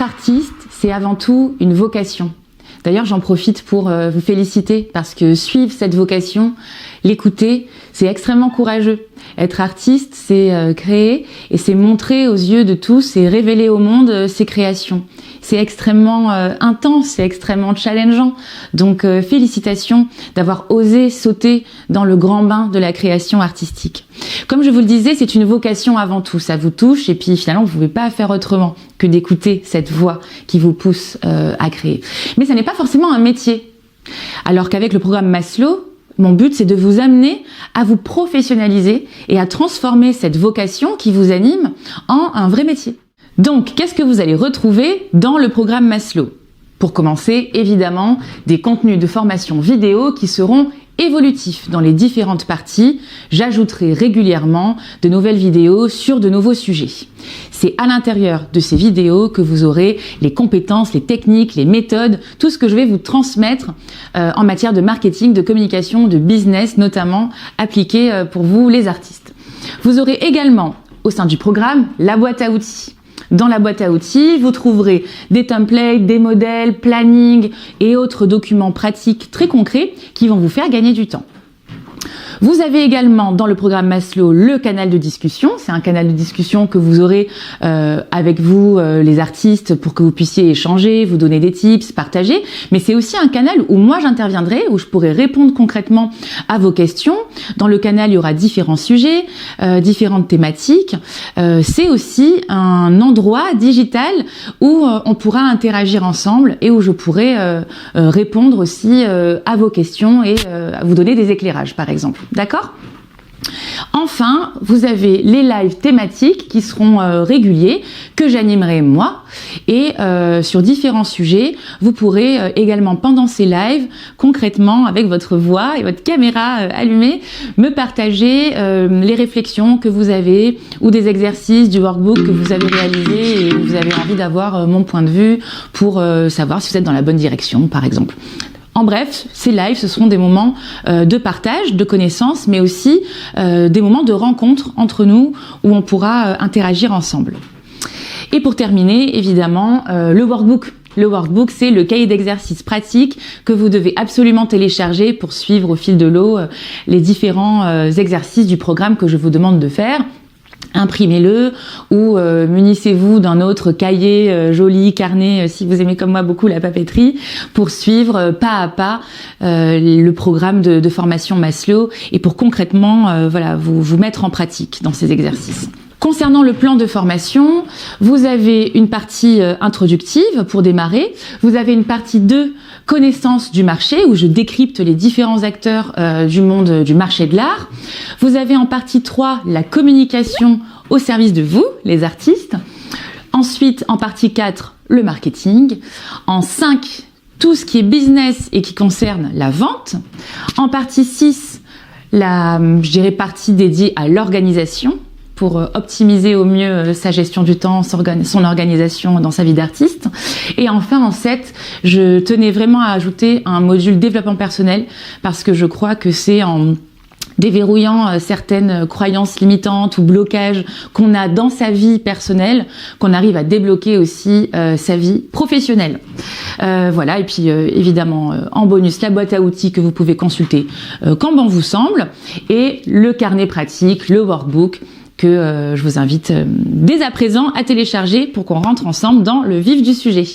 artiste, c'est avant tout une vocation. D'ailleurs, j'en profite pour vous féliciter parce que suivre cette vocation, l'écouter, c'est extrêmement courageux. Être artiste, c'est créer et c'est montrer aux yeux de tous et révéler au monde ses créations. C'est extrêmement intense, c'est extrêmement challengeant. Donc félicitations d'avoir osé sauter dans le grand bain de la création artistique. Comme je vous le disais, c'est une vocation avant tout, ça vous touche et puis finalement vous ne pouvez pas faire autrement que d'écouter cette voix qui vous pousse à créer. Mais ça n'est pas forcément un métier. Alors qu'avec le programme Maslow, mon but, c'est de vous amener à vous professionnaliser et à transformer cette vocation qui vous anime en un vrai métier. Donc, qu'est-ce que vous allez retrouver dans le programme Maslow? Pour commencer, évidemment, des contenus de formation vidéo qui seront évolutifs dans les différentes parties. J'ajouterai régulièrement de nouvelles vidéos sur de nouveaux sujets. C'est à l'intérieur de ces vidéos que vous aurez les compétences, les techniques, les méthodes, tout ce que je vais vous transmettre en matière de marketing, de communication, de business, notamment appliqué pour vous les artistes. Vous aurez également au sein du programme la boîte à outils. Dans la boîte à outils, vous trouverez des templates, des modèles, planning et autres documents pratiques très concrets qui vont vous faire gagner du temps. Vous avez également dans le programme Maslow le canal de discussion. C'est un canal de discussion que vous aurez avec vous, les artistes, pour que vous puissiez échanger, vous donner des tips, partager. Mais c'est aussi un canal où moi j'interviendrai, où je pourrai répondre concrètement à vos questions. Dans le canal, il y aura différents sujets, différentes thématiques. C'est aussi un endroit digital où on pourra interagir ensemble et où je pourrai répondre aussi à vos questions et vous donner des éclairages, par exemple. D'accord ? Enfin, vous avez les lives thématiques qui seront réguliers, que j'animerai moi, et sur différents sujets. Vous pourrez également, pendant ces lives, concrètement, avec votre voix et votre caméra allumée, me partager les réflexions que vous avez, ou des exercices du workbook que vous avez réalisé et où vous avez envie d'avoir mon point de vue pour savoir si vous êtes dans la bonne direction, par exemple. En bref, ces lives, ce seront des moments de partage, de connaissances, mais aussi des moments de rencontre entre nous où on pourra interagir ensemble. Et pour terminer, évidemment, le workbook. Le workbook, c'est le cahier d'exercices pratique que vous devez absolument télécharger pour suivre au fil de l'eau les différents exercices du programme que je vous demande de faire. Imprimez-le ou munissez-vous d'un autre cahier joli, carnet, si vous aimez comme moi beaucoup la papeterie, pour suivre pas à pas le programme de formation Maslow et pour concrètement vous mettre en pratique dans ces exercices. Concernant le plan de formation, vous avez une partie introductive pour démarrer, vous avez une partie 2, connaissance du marché, où je décrypte les différents acteurs du monde du marché de l'art. Vous avez en partie 3, la communication au service de vous, les artistes. Ensuite, en partie 4, le marketing. En 5, tout ce qui est business et qui concerne la vente. En partie 6, partie dédiée à l'organisation, pour optimiser au mieux sa gestion du temps, son organisation dans sa vie d'artiste. Et enfin, en 7, je tenais vraiment à ajouter un module développement personnel parce que je crois que c'est en déverrouillant certaines croyances limitantes ou blocages qu'on a dans sa vie personnelle qu'on arrive à débloquer aussi sa vie professionnelle. Et puis évidemment en bonus la boîte à outils que vous pouvez consulter quand bon vous semble et le carnet pratique, le workbook que je vous invite dès à présent à télécharger pour qu'on rentre ensemble dans le vif du sujet.